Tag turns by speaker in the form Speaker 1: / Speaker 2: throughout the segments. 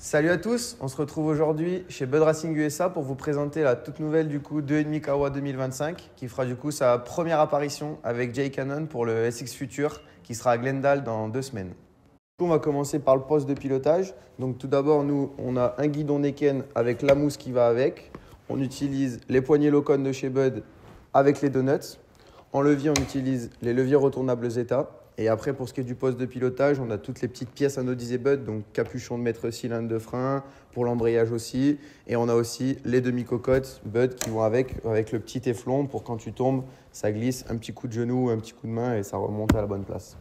Speaker 1: Salut à tous, on se retrouve aujourd'hui chez Bud Racing USA pour vous présenter la toute nouvelle 2.5 Kawa 2025 qui fera sa première apparition avec Jay Cannon pour le SX Future qui sera à Glendale dans 2 semaines. On va commencer par le poste de pilotage. Donc tout d'abord, nous, on a un guidon Neken avec la mousse qui va avec. On utilise les poignées Locon de chez Bud avec les donuts. En levier, on utilise les leviers retournables Zeta. Et après, pour ce qui est du poste de pilotage, on a toutes les petites pièces anodisées Bud, donc capuchon de maître cylindre de frein, pour l'embrayage aussi. Et on a aussi les demi-cocottes Bud qui vont avec le petit téflon pour quand tu tombes, ça glisse, un petit coup de genou, un petit coup de main et ça remonte à la bonne place.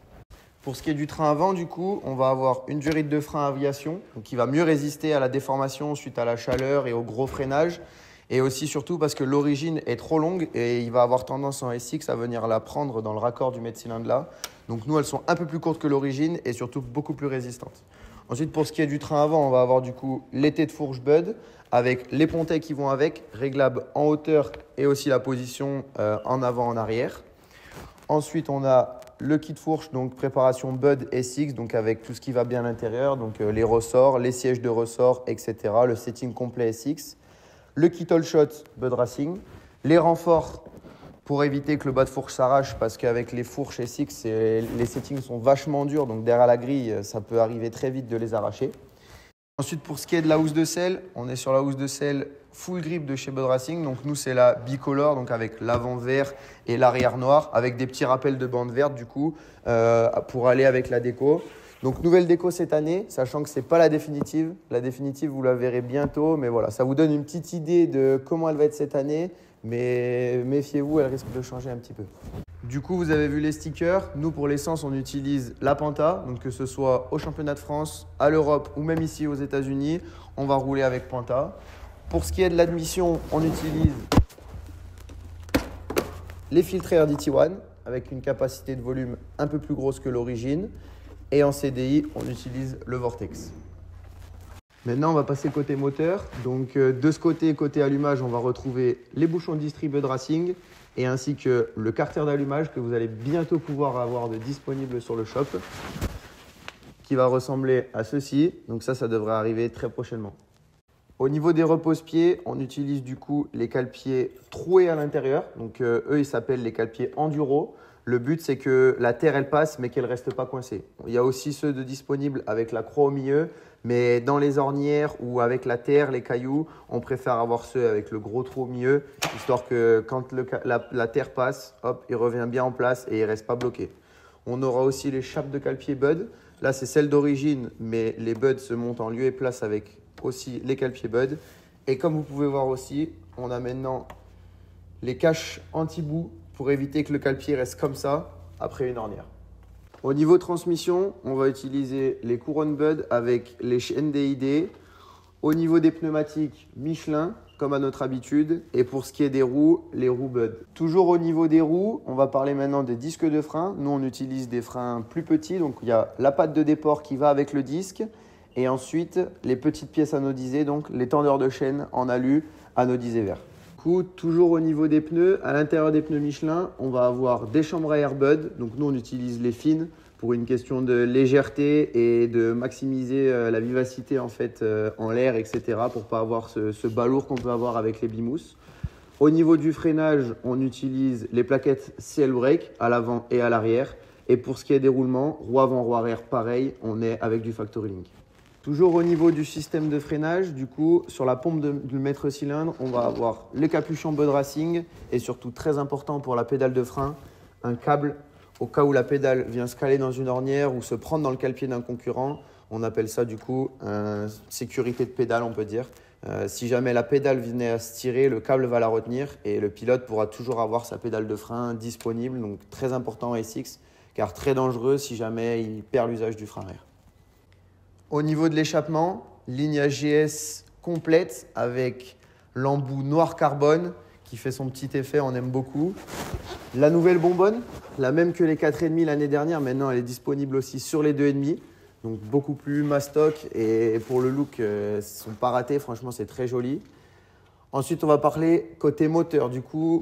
Speaker 1: Pour ce qui est du train avant, on va avoir une durite de frein aviation donc qui va mieux résister à la déformation suite à la chaleur et au gros freinage. Et aussi surtout parce que l'origine est trop longue et il va avoir tendance en SX à venir la prendre dans le raccord du maître cylindre là. Donc nous, elles sont un peu plus courtes que l'origine et surtout beaucoup plus résistantes. Ensuite, pour ce qui est du train avant, on va avoir l'été de fourche Bud avec les pontets qui vont avec, réglables en hauteur et aussi la position en avant, en arrière. Ensuite, on a le kit fourche, donc préparation Bud SX, donc avec tout ce qui va bien à l'intérieur, donc les ressorts, les sièges de ressort, etc. Le setting complet SX. Le kit all shot Bud Racing, les renforts pour éviter que le bas de fourche s'arrache parce qu'avec les fourches SX, les settings sont vachement durs, donc derrière la grille, ça peut arriver très vite de les arracher. Ensuite, pour ce qui est de la housse de selle, on est sur la housse de selle full grip de chez Bud Racing. Donc nous, c'est la bicolore, donc avec l'avant vert et l'arrière noir, avec des petits rappels de bande verte pour aller avec la déco. Donc nouvelle déco cette année, sachant que ce n'est pas la définitive. La définitive, vous la verrez bientôt, mais voilà, ça vous donne une petite idée de comment elle va être cette année. Mais méfiez-vous, elle risque de changer un petit peu. Du coup, vous avez vu les stickers. Nous, pour l'essence, on utilise la Panta. Donc que ce soit au championnat de France, à l'Europe ou même ici aux États-Unis, on va rouler avec Panta. Pour ce qui est de l'admission, on utilise les filtres RDT1 avec une capacité de volume un peu plus grosse que l'origine. Et en CDI, on utilise le Vortex. Maintenant, on va passer côté moteur. Donc, de ce côté allumage, on va retrouver les bouchons de distri Bud Racing et ainsi que le carter d'allumage que vous allez bientôt pouvoir avoir disponible sur le shop qui va ressembler à ceci. Donc ça devrait arriver très prochainement. Au niveau des repose-pieds, on utilise les cale-pieds troués à l'intérieur. Donc, eux, ils s'appellent les cale-pieds enduro. Le but, c'est que la terre, elle passe, mais qu'elle ne reste pas coincée. Il y a aussi ceux disponibles avec la croix au milieu, mais dans les ornières ou avec la terre, les cailloux, on préfère avoir ceux avec le gros trou au milieu, histoire que quand la terre passe, hop, il revient bien en place et il ne reste pas bloqué. On aura aussi les chapes de cale-pied Bud. Là, c'est celle d'origine, mais les Bud se montent en lieu et place avec aussi les cale-pieds Bud. Et comme vous pouvez voir aussi, on a maintenant les caches anti-bout pour éviter que le cale-pied reste comme ça après une ornière. Au niveau transmission, on va utiliser les couronnes Bud avec les chaînes DID. Au niveau des pneumatiques, Michelin, comme à notre habitude. Et pour ce qui est des roues, les roues Bud. Toujours au niveau des roues, on va parler maintenant des disques de frein. Nous, on utilise des freins plus petits. Donc, il y a la patte de déport qui va avec le disque. Et ensuite, les petites pièces anodisées, donc les tendeurs de chaîne en alu anodisés vert. Toujours au niveau des pneus, à l'intérieur des pneus Michelin, on va avoir des chambres à air Bud. Donc nous, on utilise les fines pour une question de légèreté et de maximiser la vivacité en l'air, etc. pour ne pas avoir ce balourd qu'on peut avoir avec les bimousses. Au niveau du freinage, on utilise les plaquettes CL Brake à l'avant et à l'arrière. Et pour ce qui est des roulements, roue avant, roue arrière, pareil, on est avec du Factory Link. Toujours au niveau du système de freinage, sur la pompe du maître cylindre, on va avoir les capuchons Bud Racing et surtout très important pour la pédale de frein, un câble au cas où la pédale vient se caler dans une ornière ou se prendre dans le cale-pied d'un concurrent. On appelle ça sécurité de pédale, on peut dire. Si jamais la pédale venait à se tirer, le câble va la retenir et le pilote pourra toujours avoir sa pédale de frein disponible. Donc très important en SX car très dangereux si jamais il perd l'usage du frein arrière. Au niveau de l'échappement, ligne AGS complète avec l'embout noir carbone qui fait son petit effet, on aime beaucoup. La nouvelle bonbonne, la même que les 4,5 l'année dernière, maintenant elle est disponible aussi sur les 2,5. Donc beaucoup plus mastoc et pour le look, ils ne sont pas ratés, franchement c'est très joli. Ensuite on va parler côté moteur,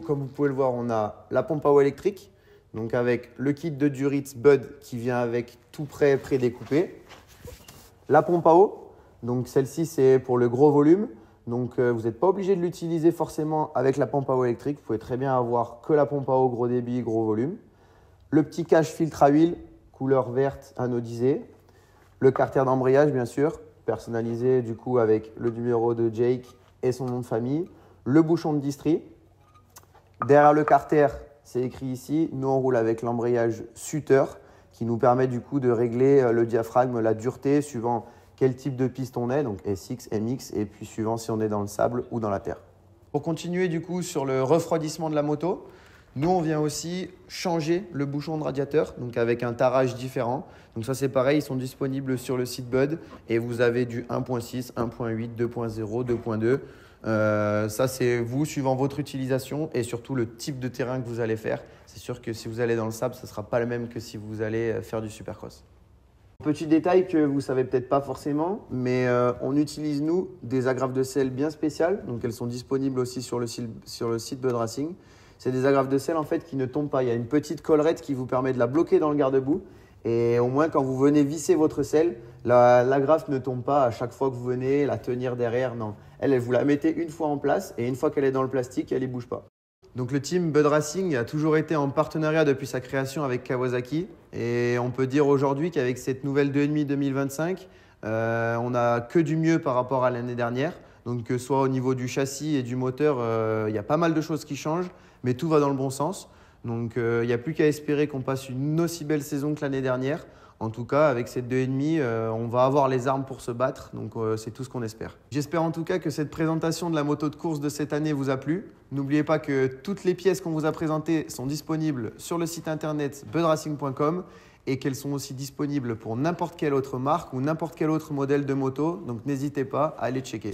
Speaker 1: comme vous pouvez le voir, on a la pompe à eau électrique, donc avec le kit de Duritz Bud qui vient avec tout prêt prédécoupé. La pompe à eau, Donc celle-ci, c'est pour le gros volume. Donc vous n'êtes pas obligé de l'utiliser forcément avec la pompe à eau électrique. Vous pouvez très bien avoir que la pompe à eau gros débit, gros volume. Le petit cache filtre à huile, couleur verte anodisée. Le carter d'embrayage, bien sûr, personnalisé du coup avec le numéro de Jake et son nom de famille. Le bouchon de distri. Derrière le carter, c'est écrit ici, nous on roule avec l'embrayage Sutter qui nous permet du coup de régler le diaphragme, la dureté suivant quel type de piste on est, donc SX, MX, et puis suivant si on est dans le sable ou dans la terre. Pour continuer du coup sur le refroidissement de la moto, nous on vient aussi changer le bouchon de radiateur, donc avec un tarage différent. Donc ça c'est pareil, ils sont disponibles sur le site Bud et vous avez du 1.6, 1.8, 2.0, 2.2. Ça c'est vous suivant votre utilisation et surtout le type de terrain que vous allez faire. C'est sûr que si vous allez dans le sable, ce ne sera pas le même que si vous allez faire du supercross. Petit détail que vous ne savez peut-être pas forcément, mais on utilise nous des agrafes de sel bien spéciales. Donc elles sont disponibles aussi sur le site Bud Racing. C'est des agrafes de sel en fait qui ne tombent pas. Il y a une petite collerette qui vous permet de la bloquer dans le garde-boue. Et au moins quand vous venez visser votre selle, l'agrafe ne tombe pas à chaque fois que vous venez la tenir derrière. Non, elle vous la mettez une fois en place et une fois qu'elle est dans le plastique, elle ne bouge pas. Donc le team Bud Racing a toujours été en partenariat depuis sa création avec Kawasaki. Et on peut dire aujourd'hui qu'avec cette nouvelle 2.5 2025, on n'a que du mieux par rapport à l'année dernière. Donc que ce soit au niveau du châssis et du moteur, il y a pas mal de choses qui changent, mais tout va dans le bon sens. Donc il n'y a plus qu'à espérer qu'on passe une aussi belle saison que l'année dernière. En tout cas, avec cette 2.5, on va avoir les armes pour se battre, donc c'est tout ce qu'on espère. J'espère en tout cas que cette présentation de la moto de course de cette année vous a plu. N'oubliez pas que toutes les pièces qu'on vous a présentées sont disponibles sur le site internet budracing.com et qu'elles sont aussi disponibles pour n'importe quelle autre marque ou n'importe quel autre modèle de moto, donc n'hésitez pas à aller checker.